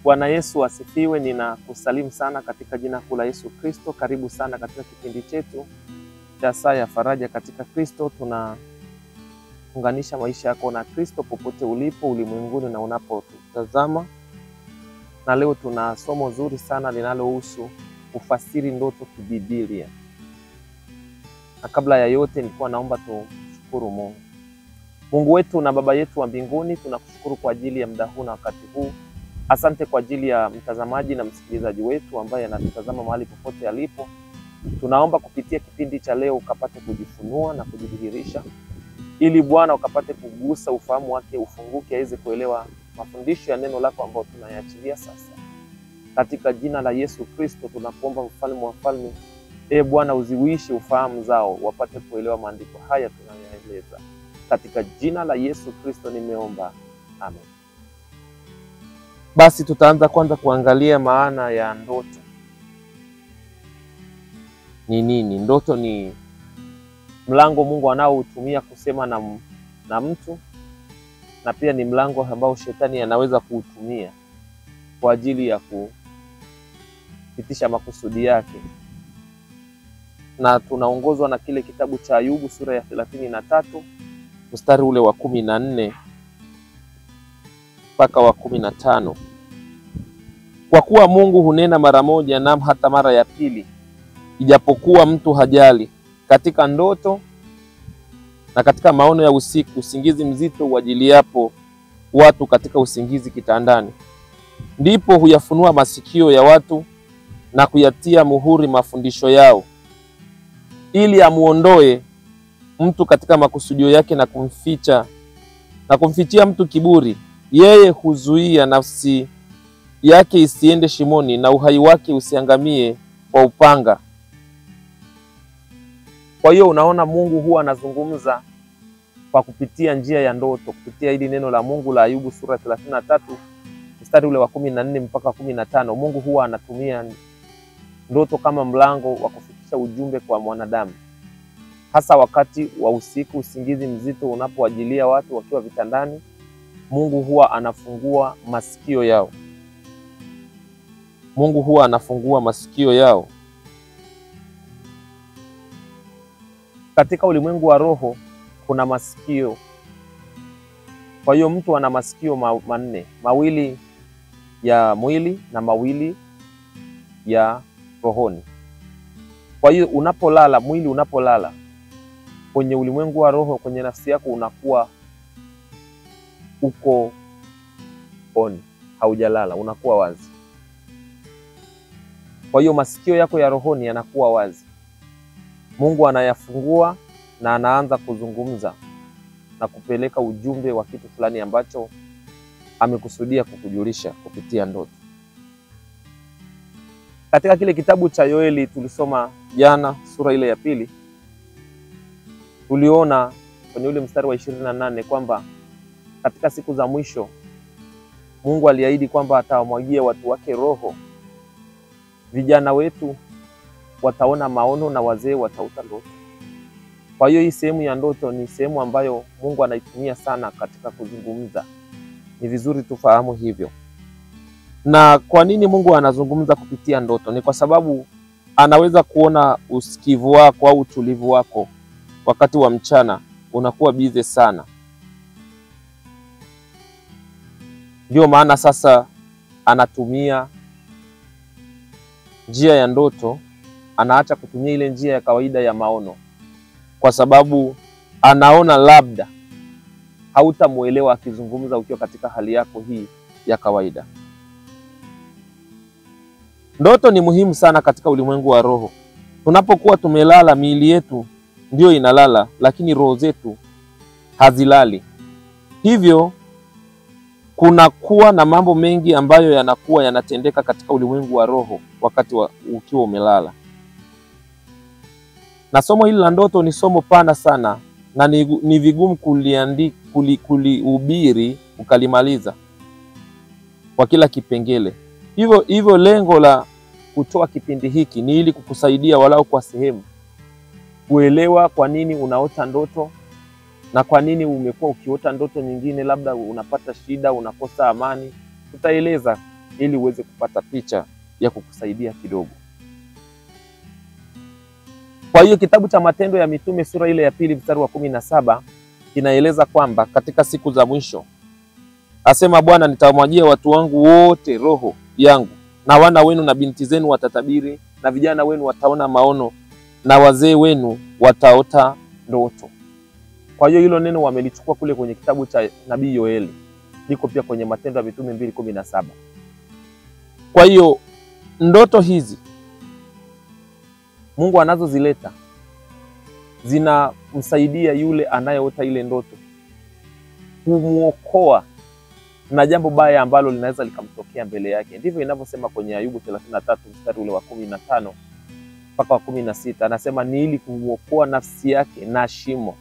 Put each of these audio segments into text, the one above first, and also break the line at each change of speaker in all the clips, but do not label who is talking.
Bwana Yesu asifiwe. Ninakusalimu sana katika jina kuu la Yesu Kristo. Karibu sana katika kipindi chetu cha Saa ya Faraja katika Kristo. Tunaunganisha maisha yako na Kristo popote ulipo ulimwenguni na unapotazama. Na leo tuna somo zuri sana linalohusu kufasiri ndoto kibiblia. Na kabla ya yote nilikuwa naomba tushukuru Mungu. Mungu wetu na Baba yetu wa mbinguni, tunakushukuru kwa ajili ya muda huu na wakati huu. Asante kwa ajili ya mtazamaji na msikilizaji wetu ambaye anatutazama mahali popote alipo. Tunaomba kupitia kipindi cha leo ukapate kujifunua na kujidhihirisha, ili Bwana ukapate kugusa ufahamu wake, ufunguke aweze kuelewa mafundisho ya neno lako ambao tunayaachilia sasa. Katika jina la Yesu Kristo tunakuomba, mfalme wa falme, Bwana uziwishe ufahamu zao wapate kuelewa maandiko haya tunayoeleza. Katika jina la Yesu Kristo nimeomba. Amen. Basi tutaanza kwanza kuangalia maana ya ndoto. Ni nini? Ndoto ni mlango Mungu anaoutumia kusema na mtu, na pia ni mlango ambao shetani anaweza kuutumia kwa ajili ya kupitisha makusudi yake. Na tunaongozwa na kile kitabu cha Ayubu sura ya 33 mstari ule wa 14 mpaka wa 15. Kwa kuwa Mungu hunena mara moja na hata mara ya pili, ijapokuwa mtu hajali. Katika ndoto na katika maono ya usiku, usingizi mzito uajiliapo watu katika usingizi kitandani, ndipo huyafunua masikio ya watu na kuyatia muhuri mafundisho yao, ili amuondoe mtu katika makusudio yake na kumfichia mtu kiburi. Yeye huzuia nafsi yake isiende shimoni, na uhai wake usiangamie kwa upanga. Kwa hiyo unaona, Mungu huwa anazungumza kwa kupitia njia ya ndoto, kupitia hili neno la Mungu la Ayubu sura 33 mstari ule wa 14 mpaka 15. Mungu huwa anatumia ndoto kama mlango wa kufikisha ujumbe kwa mwanadamu, hasa wakati wa usiku, usingizi mzito unapoajilia watu wakiwa vitandani. Mungu huwa anafungua masikio yao. Mungu huwa anafungua masikio yao. Katika ulimwengu wa roho kuna masikio. Kwa hiyo mtu ana masikio manne, mawili ya mwili na mawili ya rohoni. Kwa hiyo unapolala, mwili unapolala, kwenye ulimwengu wa roho, kwenye nafsi yako unakuwa uko on, haujalala, unakuwa wazi. Kwa hiyo masikio yako ya rohoni yanakuwa wazi. Mungu anayafungua na anaanza kuzungumza na kupeleka ujumbe wa kitu fulani ambacho amekusudia kukujulisha kupitia ndoto. Katika kile kitabu cha Yoeli tulisoma jana sura ile ya 2, tuliona kwenye ule mstari wa 28 kwamba katika siku za mwisho Mungu aliahidi kwamba atawamwagia watu wake roho. Vijana wetu wataona maono na wazee wataota ndoto. Kwa hiyo hii sehemu ya ndoto ni sehemu ambayo Mungu anaitumia sana katika kuzungumza. Ni vizuri tufahamu hivyo. Na kwa nini Mungu anazungumza kupitia ndoto? Ni kwa sababu anaweza kuona usikivu wako au utulivu wako wakati wa mchana unakuwa bize sana. Ndio maana sasa anatumia njia ya ndoto, anaacha kutumia ile njia ya kawaida ya maono, kwa sababu anaona labda hautamuelewa akizungumza ukiwa katika hali yako hii ya kawaida. Ndoto ni muhimu sana katika ulimwengu wa roho. Tunapokuwa tumelala, miili yetu ndio inalala, lakini roho zetu hazilali. Hivyo kuna kuwa na mambo mengi ambayo yanakuwa yanatendeka katika ulimwengu wa roho wakati ukiwa umelala. Na somo hili la ndoto ni somo pana sana, na ni vigumu kulihubiri ukalimaliza kwa kila kipengele. Hivyo lengo la kutoa kipindi hiki ni ili kukusaidia walau kwa sehemu kuelewa kwa nini unaota ndoto, na kwa nini umekuwa ukiota ndoto nyingine, labda unapata shida, unakosa amani. Tutaeleza ili uweze kupata picha ya kukusaidia kidogo. Kwa hiyo kitabu cha Matendo ya Mitume sura ile ya 2 mstari wa 17 kinaeleza kwamba katika siku za mwisho asema Bwana, nitamwagia watu wangu wote roho yangu, na wana wenu na binti zenu watatabiri, na vijana wenu wataona maono, na wazee wenu wataota ndoto. Kwa hiyo hilo neno wamelichukua kule kwenye kitabu cha nabii Yoeli, liko pia kwenye Matendo ya Mitume 2:17. Kwa hiyo ndoto hizi Mungu anazozileta zinamsaidia yule anayeota ile ndoto kumuokoa na jambo baya ambalo linaweza likamtokea mbele yake. Ndivyo inavyosema kwenye Ayubu 33 mstari ule wa 15 mpaka wa 16. Anasema ni ili kumuokoa nafsi yake na shimo.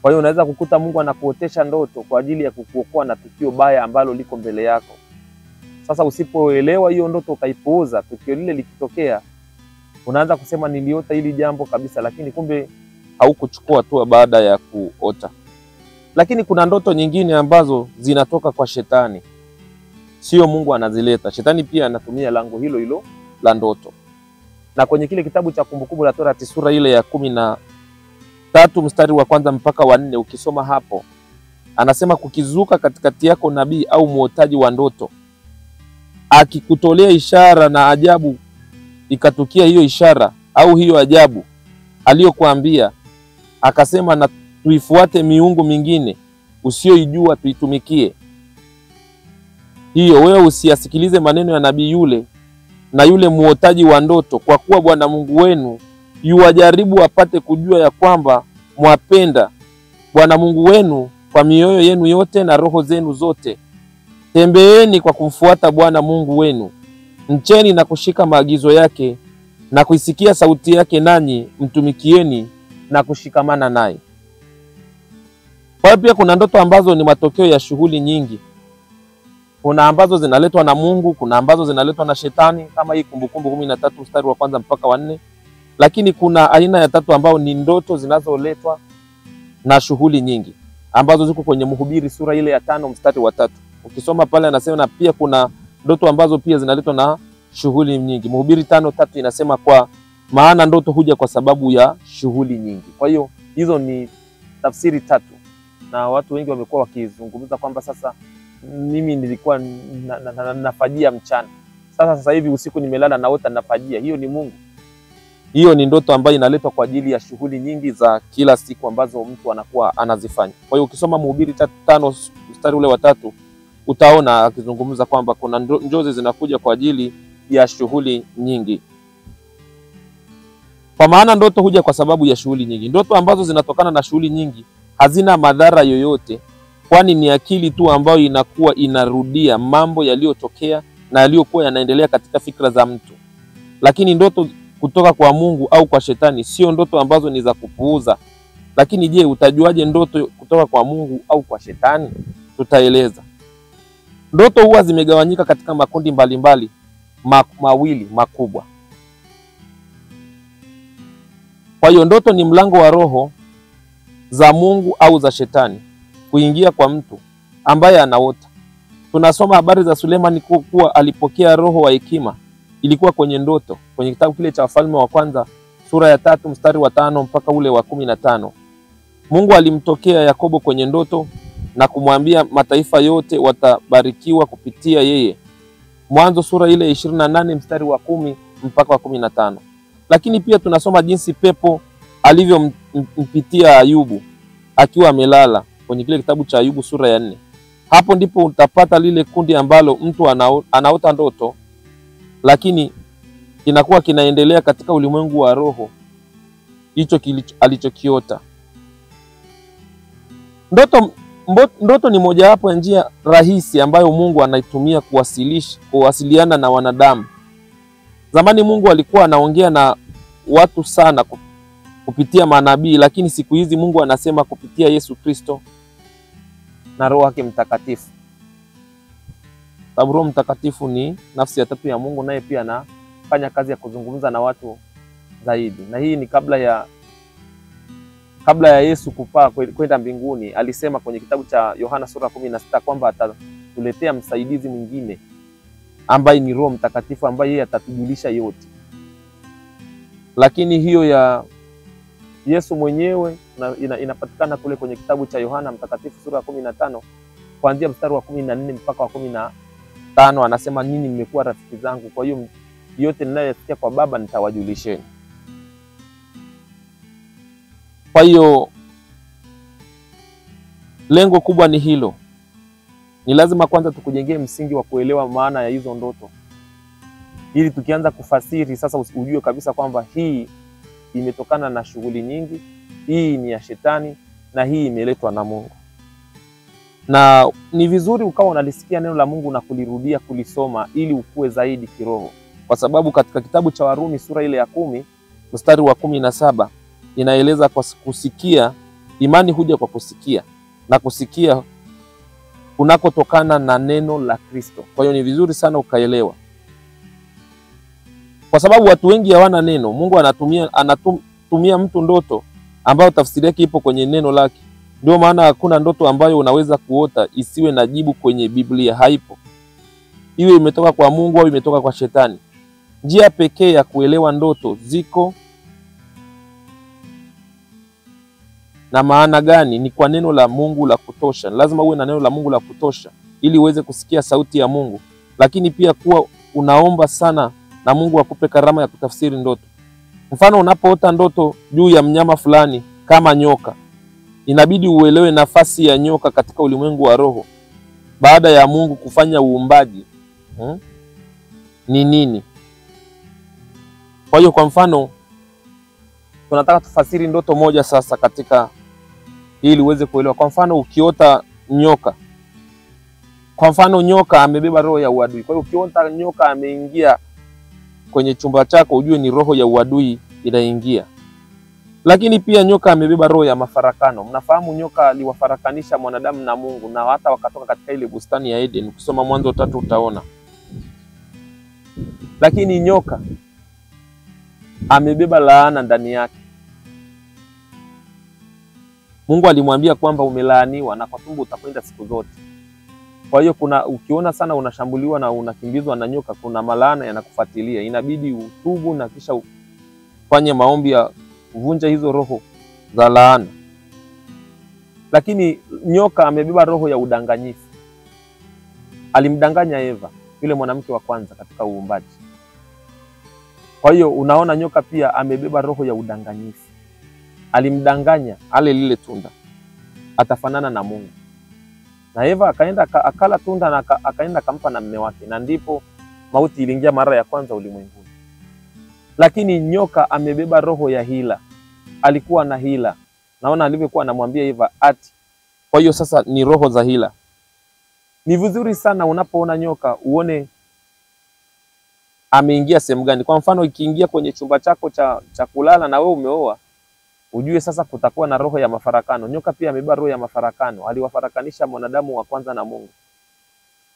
Kwa hiyo unaweza kukuta Mungu anakuotesha ndoto kwa ajili ya kukuokoa na tukio baya ambalo liko mbele yako. Sasa usipoelewa hiyo ndoto ukaipuuza, tukio lile likitokea, unaanza kusema niliota hili jambo kabisa, lakini kumbe haukuchukua hatua baada ya kuota. Lakini kuna ndoto nyingine ambazo zinatoka kwa shetani, sio Mungu anazileta. Shetani pia anatumia lango hilo hilo la ndoto. Na kwenye kile kitabu cha Kumbukumbu la Torati sura ile ya 13 mstari wa 1 mpaka wa 4, ukisoma hapo anasema, kukizuka katikati yako nabii au muotaji wa ndoto, akikutolea ishara na ajabu, ikatukia hiyo ishara au hiyo ajabu aliyokuambia, akasema na tuifuate miungu mingine usioijua tuitumikie, hiyo wewe usiyasikilize maneno ya nabii yule na yule muotaji wa ndoto, kwa kuwa Bwana Mungu wenu yuwajaribu apate kujua ya kwamba mwapenda Bwana Mungu wenu kwa mioyo yenu yote na roho zenu zote. Tembeeni kwa kumfuata Bwana Mungu wenu, mcheni na kushika maagizo yake na kuisikia sauti yake, nanyi mtumikieni na kushikamana naye. Kwa hiyo pia kuna ndoto ambazo ni matokeo ya shughuli nyingi. Kuna ambazo zinaletwa na Mungu, kuna ambazo zinaletwa na shetani, kama hii Kumbukumbu 13 mstari wa 1 mpaka wa 4. Lakini kuna aina ya tatu ambao ni ndoto zinazoletwa na shughuli nyingi, ambazo ziko kwenye Mhubiri sura ile ya 5 mstari wa 3. Ukisoma pale anasema na pia kuna ndoto ambazo pia zinaletwa na shughuli nyingi. Mhubiri 5:3 inasema, kwa maana ndoto huja kwa sababu ya shughuli nyingi. Kwa hiyo hizo ni tafsiri tatu, na watu wengi wamekuwa wakizungumza kwamba sasa mimi nilikuwa nafajia mchana, sasa hivi usiku nimelala naota nafajia. Hiyo ni Mungu. Hiyo ni ndoto ambayo inaletwa kwa ajili ya shughuli nyingi za kila siku ambazo mtu anakuwa anazifanya. Kwa hiyo ukisoma Mhubiri 5 mstari ule wa 3 utaona akizungumza kwamba kuna njozi zinakuja kwa ajili ya shughuli nyingi. Kwa maana ndoto huja kwa sababu ya shughuli nyingi. Ndoto ambazo zinatokana na shughuli nyingi hazina madhara yoyote, kwani ni akili tu ambayo inakuwa inarudia mambo yaliyotokea na yaliyokuwa yanaendelea katika fikra za mtu. Lakini ndoto kutoka kwa Mungu au kwa shetani sio ndoto ambazo ni za kupuuza. Lakini je, utajuaje ndoto kutoka kwa Mungu au kwa shetani? Tutaeleza. Ndoto huwa zimegawanyika katika makundi mbalimbali mawili makubwa. Kwa hiyo ndoto ni mlango wa roho za Mungu au za shetani kuingia kwa mtu ambaye anaota. Tunasoma habari za Sulemani kuwa alipokea roho wa hekima, ilikuwa kwenye ndoto, kwenye kitabu kile cha Wafalme wa Kwanza sura ya 3 mstari wa 5 mpaka ule wa 15. Mungu alimtokea Yakobo kwenye ndoto na kumwambia mataifa yote watabarikiwa kupitia yeye. Mwanzo sura ile 28 mstari wa 10 mpaka wa 15. Lakini pia tunasoma jinsi pepo alivyompitia Ayubu akiwa amelala kwenye kile kitabu cha Ayubu sura ya 4. Hapo ndipo utapata lile kundi ambalo mtu anaota ndoto, lakini kinakuwa kinaendelea katika ulimwengu wa roho hicho alichokiota. Ndoto ni mojawapo ya njia rahisi ambayo Mungu anaitumia kuwasiliana na wanadamu. Zamani Mungu alikuwa anaongea na watu sana kupitia manabii, lakini siku hizi Mungu anasema kupitia Yesu Kristo na Roho wake Mtakatifu. Sababu Roho Mtakatifu ni nafsi ya tatu ya Mungu, naye pia anafanya kazi ya kuzungumza na watu zaidi. Na hii ni kabla ya Yesu kupaa kwenda mbinguni. Alisema kwenye kitabu cha Yohana sura 16 kwamba atatuletea msaidizi mwingine ambaye ni Roho Mtakatifu, ambaye yeye atatujulisha yote. Lakini hiyo ya Yesu mwenyewe inapatikana kule kwenye kitabu cha Yohana Mtakatifu sura ya 15 kuanzia mstari wa 14 mpaka wa 15. Anasema, ninyi mmekuwa rafiki zangu, kwa hiyo yote ninayoyasikia kwa Baba nitawajulisheni. Kwa hiyo lengo kubwa ni hilo. Ni lazima kwanza tukujengee msingi wa kuelewa maana ya hizo ndoto, ili tukianza kufasiri sasa ujue kabisa kwamba hii imetokana na shughuli nyingi, hii ni ya shetani na hii imeletwa na Mungu. Na ni vizuri ukawa unalisikia neno la Mungu na kulirudia kulisoma ili ukue zaidi kiroho, kwa sababu katika kitabu cha Warumi sura ile ya 10 mstari wa 17 inaeleza kwa kusikia, imani huja kwa kusikia, na kusikia kunakotokana na neno la Kristo. Kwa hiyo ni vizuri sana ukaelewa, kwa sababu watu wengi hawana neno. Mungu anatumia mtu ndoto ambayo tafsiri yake ipo kwenye neno lake. Ndio maana hakuna ndoto ambayo unaweza kuota isiwe na jibu kwenye Biblia, haipo. Iwe imetoka kwa Mungu au imetoka kwa shetani. Njia pekee ya kuelewa ndoto ziko na maana gani ni kwa neno la Mungu la kutosha. Lazima uwe na neno la Mungu la kutosha ili uweze kusikia sauti ya Mungu, lakini pia kuwa unaomba sana na Mungu akupe karama ya kutafsiri ndoto. Mfano, unapoota ndoto juu ya mnyama fulani kama nyoka, inabidi uelewe nafasi ya nyoka katika ulimwengu wa roho baada ya Mungu kufanya uumbaji ni nini. Kwa hiyo kwa mfano tunataka tufasiri ndoto moja sasa katika ili uweze kuelewa. Kwa mfano ukiota nyoka, kwa mfano nyoka amebeba roho ya uadui. Kwa hiyo ukiota nyoka ameingia kwenye chumba chako, ujue ni roho ya uadui inaingia. Lakini pia nyoka amebeba roho ya mafarakano. Mnafahamu nyoka aliwafarakanisha mwanadamu na Mungu, na hata wakatoka katika ile bustani ya Eden. Ukisoma Mwanzo 3 utaona. Lakini nyoka amebeba laana ndani yake. Mungu alimwambia kwamba umelaaniwa na kwa tumbo utakwenda siku zote. Kwa hiyo ukiona sana unashambuliwa na unakimbizwa na nyoka, kuna malaana yanakufuatilia. Inabidi utubu na kisha ufanye maombi ya kuvunja hizo roho za laana. Lakini nyoka amebeba roho ya udanganyifu. Alimdanganya Eva, yule mwanamke wa kwanza katika uumbaji. Kwa hiyo unaona nyoka pia amebeba roho ya udanganyifu. Alimdanganya ale lile tunda atafanana na Mungu. Na Eva akaenda akala tunda na akaenda kampa na mume wake, na ndipo mauti iliingia mara ya kwanza ulimwenguni. Lakini nyoka amebeba roho ya hila. Alikuwa na hila. Naona alivyokuwa anamwambia Eva ati. Kwa hiyo sasa ni roho za hila. Ni vizuri sana unapoona nyoka uone ameingia sehemu gani. Kwa mfano ikiingia kwenye chumba chako cha kulala na wewe umeoa, ujue sasa kutakuwa na roho ya mafarakano. Nyoka pia amebeba roho ya mafarakano. Aliwafarakanisha mwanadamu wa kwanza na Mungu.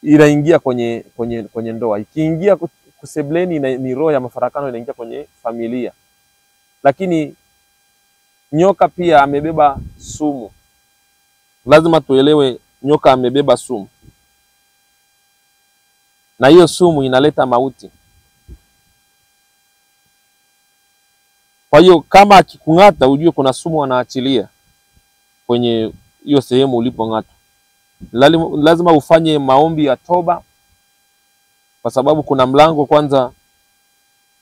Inaingia kwenye ndoa. Ikiingia kusebleni ni roho ya mafarakano, inaingia kwenye familia. Lakini nyoka pia amebeba sumu. Lazima tuelewe nyoka amebeba sumu. Na hiyo sumu inaleta mauti. Kwa hiyo kama akikung'ata ujue kuna sumu anaachilia kwenye hiyo sehemu ulipong'ata. Lazima ufanye maombi ya toba, kwa sababu kuna mlango kwanza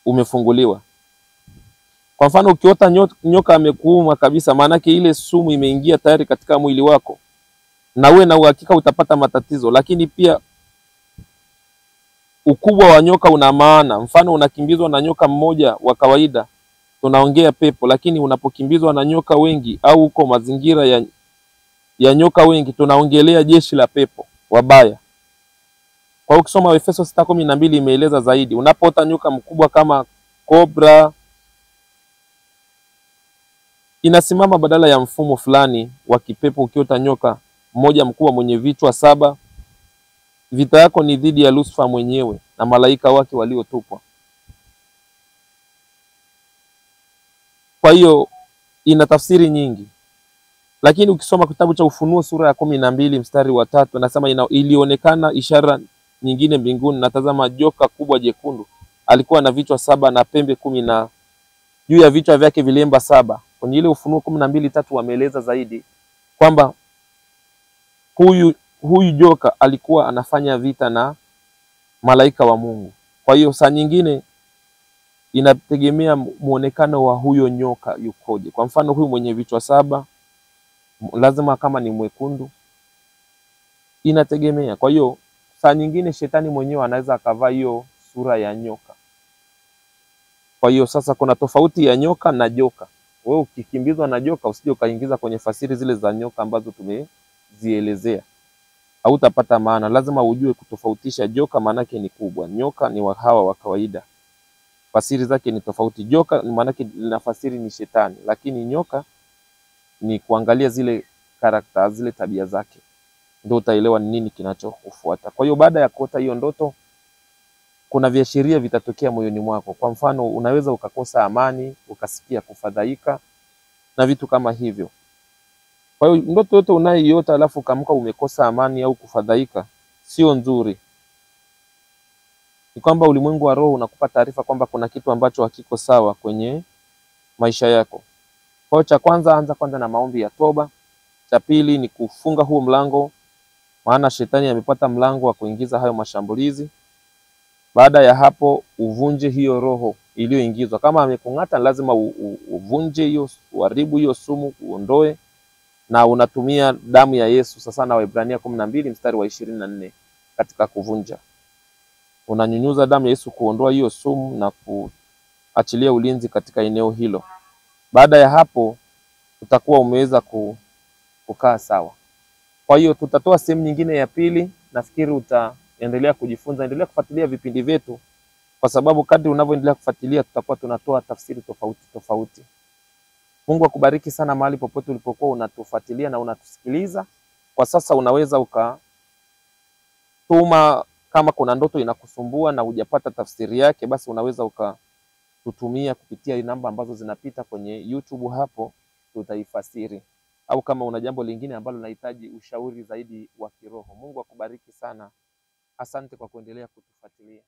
umefunguliwa. Kwa mfano ukiota nyoka amekuuma kabisa, maana yake ile sumu imeingia tayari katika mwili wako, na uwe na uhakika utapata matatizo. Lakini pia ukubwa wa nyoka una maana. Mfano unakimbizwa na nyoka mmoja wa kawaida, tunaongea pepo, lakini unapokimbizwa na nyoka wengi au uko mazingira ya nyoka wengi, tunaongelea jeshi la pepo wabaya. Kwa ukisoma Efeso 6:12 imeeleza zaidi. Unapoota nyoka mkubwa kama cobra, inasimama badala ya mfumo fulani wa kipepo. Ukiota nyoka mmoja mkubwa mwenye vichwa 7, vita yako ni dhidi ya Lucifer mwenyewe na malaika wake waliotupwa. Kwa hiyo ina tafsiri nyingi. Lakini ukisoma kitabu cha Ufunuo sura ya 12 mstari wa 3 anasema ilionekana ishara nyingine mbinguni, natazama joka kubwa jekundu, alikuwa na vichwa 7 na pembe 10, na juu ya vichwa vyake vilemba 7. Kwenye ile Ufunuo 12:3 wameeleza zaidi kwamba huyu joka alikuwa anafanya vita na malaika wa Mungu. Kwa hiyo saa nyingine inategemea muonekano wa huyo nyoka yukoje. Kwa mfano huyu mwenye vichwa 7 lazima kama ni mwekundu, inategemea. Kwa hiyo saa nyingine shetani mwenyewe anaweza akavaa hiyo sura ya nyoka. Kwa hiyo sasa kuna tofauti ya nyoka na joka. Wewe ukikimbizwa na joka usije ukaingiza kwenye fasiri zile za nyoka ambazo tumezielezea, hautapata maana. Lazima ujue kutofautisha. Joka maanake ni kubwa, nyoka ni hawa wa kawaida, fasiri zake ni tofauti. Joka maanake linafasiri ni shetani, lakini nyoka ni kuangalia zile karakta, zile tabia zake, ndio utaelewa ni nini kinachofuata. Kwa hiyo baada ya kuota hiyo ndoto, kuna viashiria vitatokea moyoni mwako. Kwa mfano unaweza ukakosa amani, ukasikia kufadhaika na vitu kama hivyo. Kwa hiyo ndoto yote unayoiota alafu ukaamka umekosa amani au kufadhaika, sio nzuri. Ni kwamba ulimwengu wa roho unakupa taarifa kwamba kuna kitu ambacho hakiko sawa kwenye maisha yako. Kwa hiyo cha kwanza, anza kwanza na maombi ya toba. Cha pili ni kufunga huo mlango, maana shetani amepata mlango wa kuingiza hayo mashambulizi. Baada ya hapo uvunje hiyo roho iliyoingizwa. Kama amekung'ata lazima uvunje hiyo, uharibu hiyo sumu, uondoe, na unatumia damu ya Yesu. Sasa na Waebrania 12:24 katika kuvunja. Unanyunyuza damu ya Yesu kuondoa hiyo sumu na kuachilia ulinzi katika eneo hilo. Baada ya hapo utakuwa umeweza kukaa sawa. Kwa hiyo tutatoa sehemu nyingine ya pili. Nafikiri utaendelea kujifunza, endelea kufuatilia vipindi vyetu, kwa sababu kadri unavyoendelea kufuatilia tutakuwa tunatoa tafsiri tofauti tofauti. Mungu akubariki sana mahali popote ulipokuwa unatufuatilia na unatusikiliza. Kwa sasa unaweza ukatuma, kama kuna ndoto inakusumbua na hujapata tafsiri yake, basi unaweza ukatutumia kupitia namba ambazo zinapita kwenye YouTube hapo, tutaifasiri. Au kama una jambo lingine ambalo unahitaji ushauri zaidi wa kiroho. Mungu akubariki sana. Asante kwa kuendelea kutufuatilia.